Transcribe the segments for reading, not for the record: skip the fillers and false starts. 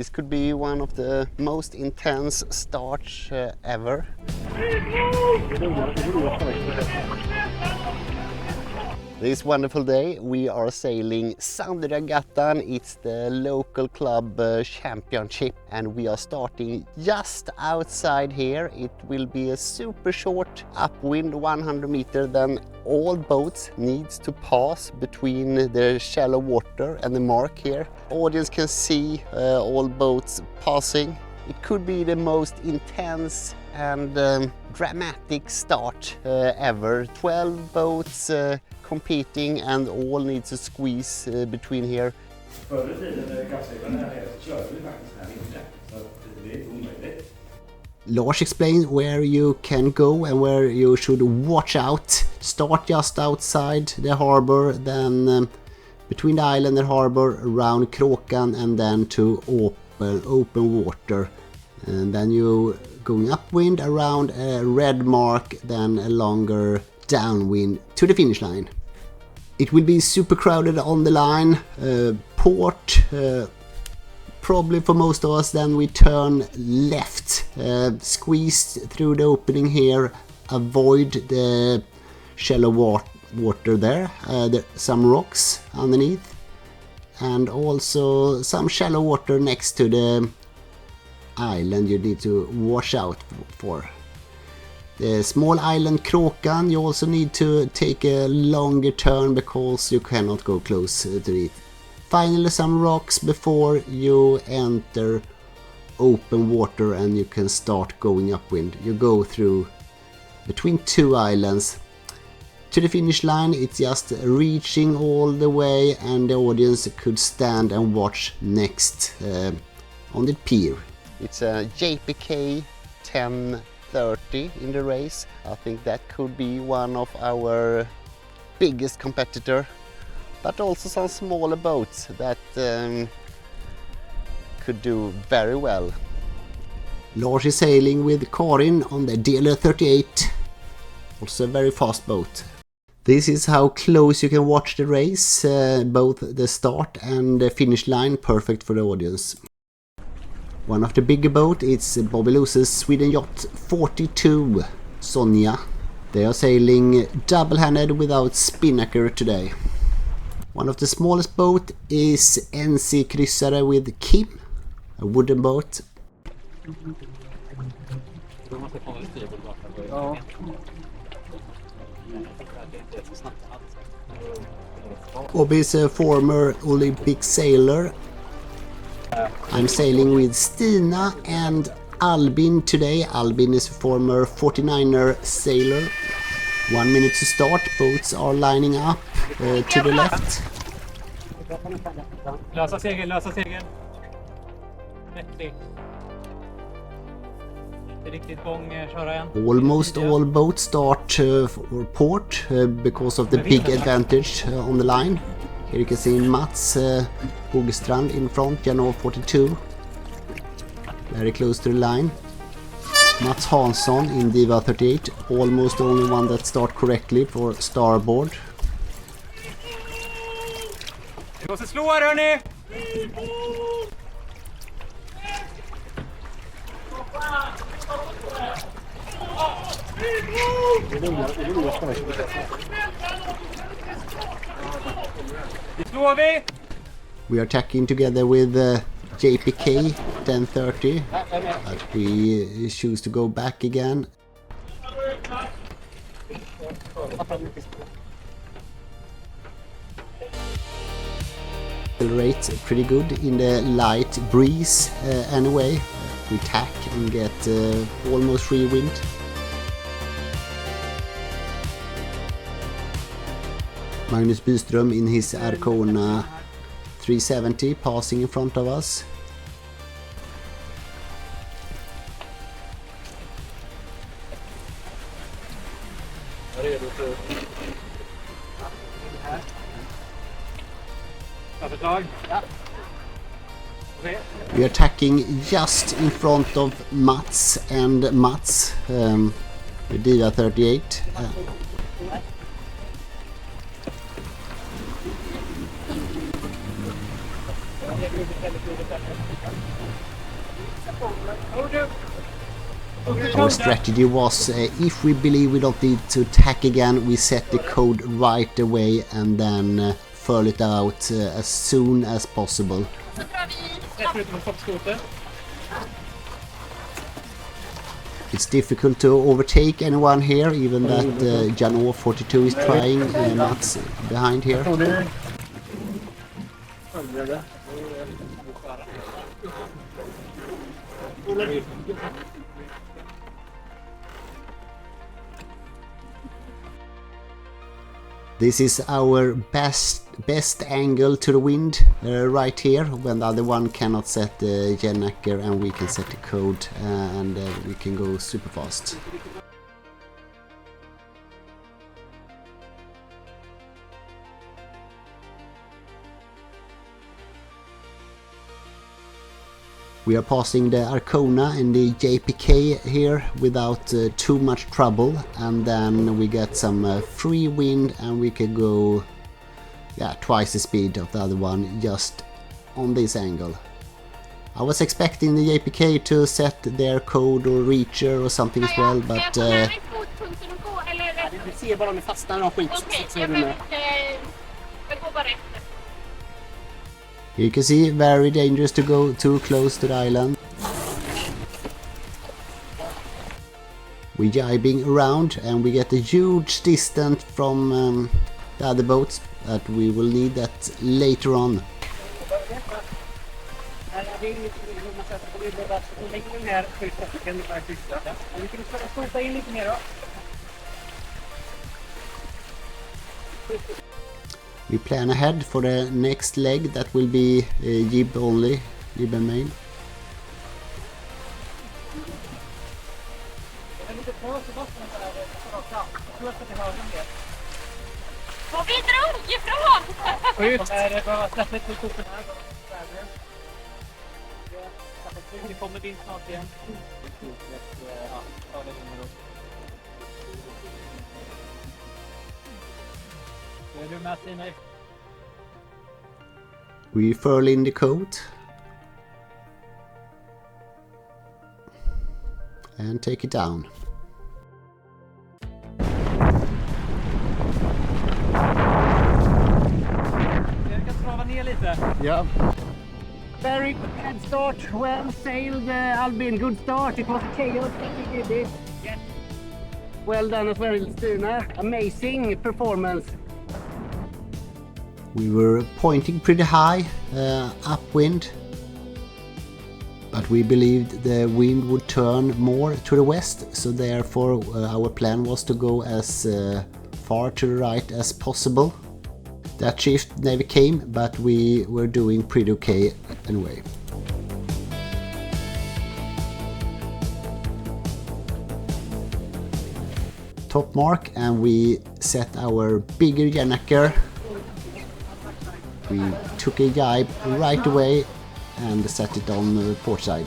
This could be one of the most intense starts ever. This wonderful day we are sailing Sandö Regattan. It's the local club championship and we are starting just outside here. It will be a super short upwind 100 meters, then all boats needs to pass between the shallow water and the mark here. Audience can see all boats passing. It could be the most intense and dramatic start ever. 12 boats competing and all need to squeeze between here. Förr i tiden när kappseglarna här nere så körde vi faktiskt här inne. Så det är inte omöjligt. Lars explains where you can go and where you should watch out. Start just outside the harbor, then between the island and harbor, around Kråkan, and then to open water. And then you going upwind around a red mark, then a longer downwind to the finish line. It will be super crowded on the line. Port, probably for most of us, then we turn left, squeeze through the opening here, avoid the shallow water there, some rocks underneath, and also some shallow water next to the island you need to watch out for. The small island Kråkan, you also need to take a longer turn because you cannot go close to it. Finally some rocks before you enter open water and you can start going upwind. You go through between two islands. To the finish line it's just reaching all the way and the audience could stand and watch next on the pier. It's a JPK 1030 in the race. I think that could be one of our biggest competitor, but also some smaller boats that could do very well. Lars is sailing with Karin on the Dehler 38, also a very fast boat. This is how close you can watch the race, both the start and the finish line, perfect for the audience. One of the bigger boats is Bobby Loose's Sweden Yacht 42, Sonja. They are sailing double-handed without spinnaker today. One of the smallest boat is NC Kryssare with Kim, a wooden boat. Bobby is a former Olympic sailor. I'm sailing with Stina and Albin today. Albin is a former 49er sailor. 1 minute to start, boats are lining up to the left. Lösa segel, lösa segel. 30. Inte riktigt gång, köra igen. Almost all boats start for port because of the big advantage on the line. Here you can see Mats Bogestrand in front, Gennaker 42. Very close to the line. Mats Hansson in Diva 38, almost the only one that start correctly for starboard. Vi måste slå här hörni! Slår vi! We are tacking together with JPK 1030, but we choose to go back again. Rate pretty good in the light breeze anyway. We tack and get almost free wind. Magnus Byström in his Arcona 370 passing in front of us. We are tacking just in front of Mats and Mats with Diva 38. Our strategy was if we believe we don't need to tack again, we set the code right away and then furl it out as soon as possible. It's difficult to overtake anyone here, even that Gennaker 42 is trying, Mats behind here. This is our best angle to the wind right here, when the other one cannot set the Gennaker and we can set the code and we can go super fast. We are passing the Arcona and the JPK here without too much trouble, and then we get some free wind and we can go twice the speed of the other one just on this angle. I was expecting the JPK to set their code or reacher or something as well, but you can see, very dangerous to go too close to the island. We're jibing around and we get a huge distance from the other boats, but we will need that later on. We plan ahead for the next leg, that will be jib only, jib and main. Vad vi drog ifrån! Det kommer in snart igen. Är du med Stina? We furl in the coat and take it down. Jag kan trava ner lite. Yeah. Very good start. Well sailed, Albin. Good start. It was chaos. Yes. Well done as well, Stina. Amazing performance. We were pointing pretty high, upwind, but we believed the wind would turn more to the west, so therefore our plan was to go as far to the right as possible. That shift never came, but we were doing pretty okay anyway. Top mark, and we set our bigger Gennaker. We took a jibe right away and set it on the port side.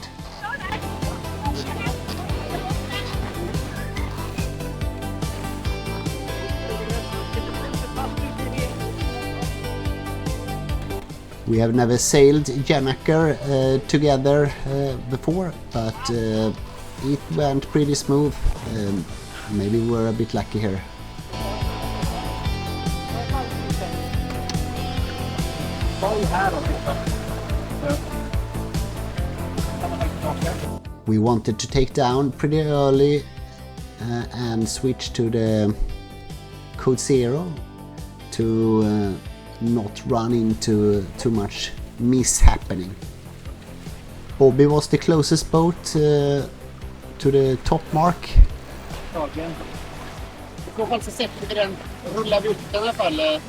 We have never sailed Gennaker together before, but it went pretty smooth. Maybe we're a bit lucky here. We wanted to take down pretty early and switch to the code 0 to not run into too much mishappening. Bobby was the closest boat to the top mark. I så fall så sätter vi den, rullar vi upp den i alla fall.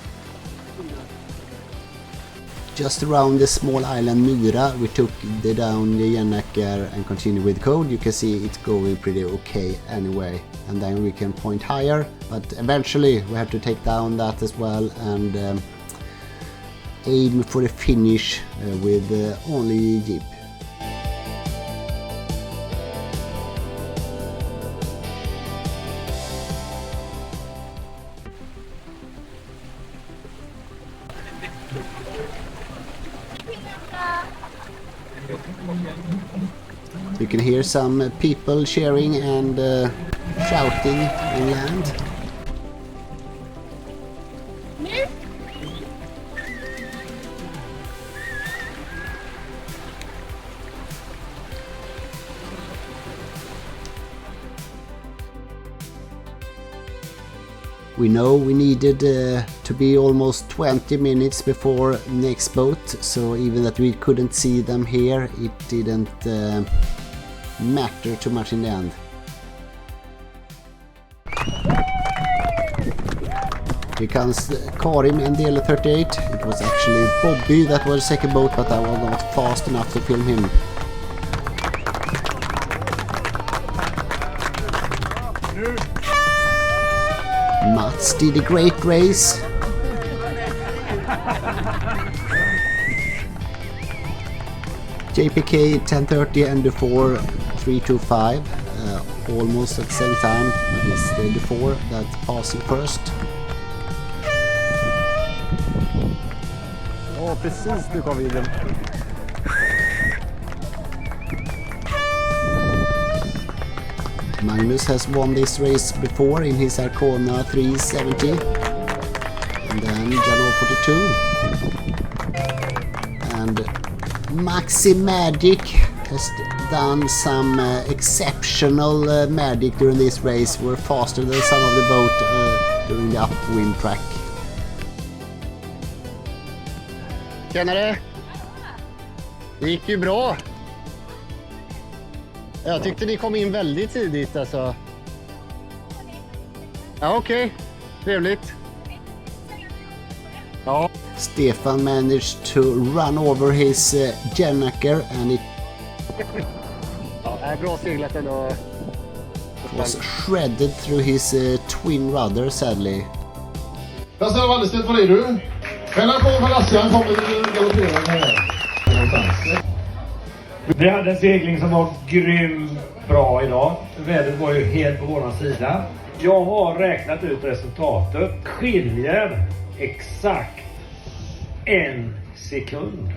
Just around the small island Myra, we took down the Gennaker and continue with code. You can see it's going pretty okay anyway, and then we can point higher, but eventually we have to take down that as well and aim for the finish with only jib. You can hear some people cheering and shouting on land. We know we needed to be almost 20 minutes before next boat, so even that we couldn't see them here, it didn't matter too much in the end. Here comes Karim and Dehler 38. It was actually Bobby that was second boat, but I was not fast enough to film him. Mats did a great race. JPK 1030 and Dufour 325, almost at the same time, but it's the Dufour that's passing first. Ja, precis, nu kom vi in. Magnus has won this race before in his Arcona 370, and then January 42, and Maxi Magic has done some exceptional magic during this race. We're faster than some of the boat during the Upwind track. Tjenare! Det gick ju bra. Jag tyckte ni kom in väldigt tidigt alltså. Ja, okej. Trevligt. Ja. Stefan managed to run over his Gennaker and it Bra seglat ändå. was shredded through his twin rudder, sadly. Lasse Wallestedt, var är du? Fälla på för Lasse, han kommer galopperande här. Vi hade en segling som var grym bra idag. Vädret var ju helt på våran sida. Jag har räknat ut resultatet. Skiljer exakt 1 sekund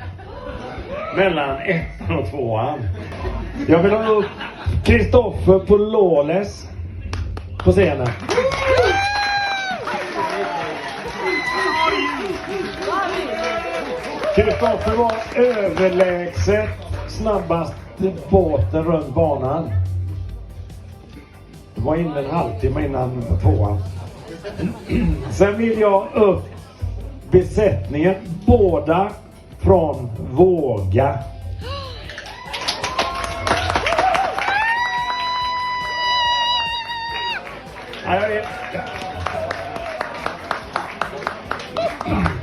mellan 1:an och 2:an. Jag vill ha upp Kristoffer på Lawless på scenen. Kristoffer var överlägset snabbast båten runt banan. Det var inne en halvtimme innan 2:an. Sen vill jag upp besättningen, båda från Våga.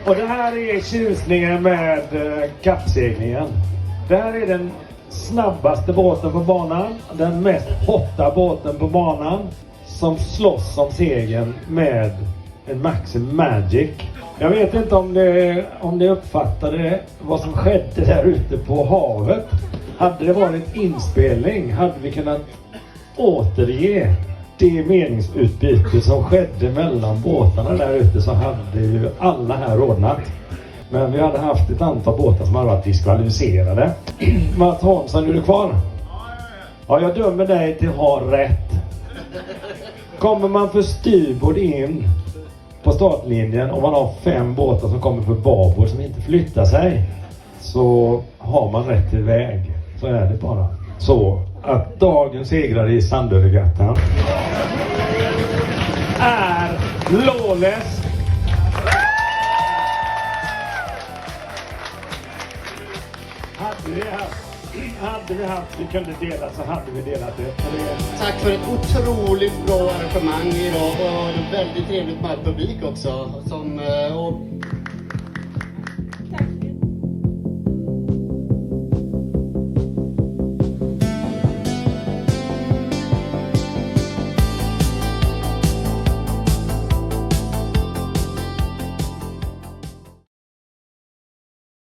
Och det här är tjusningen med kappseglingen. Det här är den snabbaste båten på banan, den mest hotta båten på banan, som slåss om segern med en Maxi Magic. Jag vet inte om ni uppfattade vad som skedde där ute på havet. Hade det varit inspelning hade vi kunnat återge det meningsutbyte som skedde mellan båtarna där ute, så hade ju alla här ordnat. Men vi hade haft ett antal båtar som hade varit diskvalificerade. Mats Hansson, är du kvar? Ja, jag dömer dig till att ha rätt. Kommer man för styrbord in på startlinjen och man har 5 båtar som kommer för babord som inte flyttar sig, så har man rätt till väg. Så är det bara. Så att dagens segrare i Sandö Regattan är Lawless. Hade vi haft, vi kunde dela, så hade vi delat det. Tack för ett otroligt bra arrangemang idag och väldigt trevligt med publik också. Och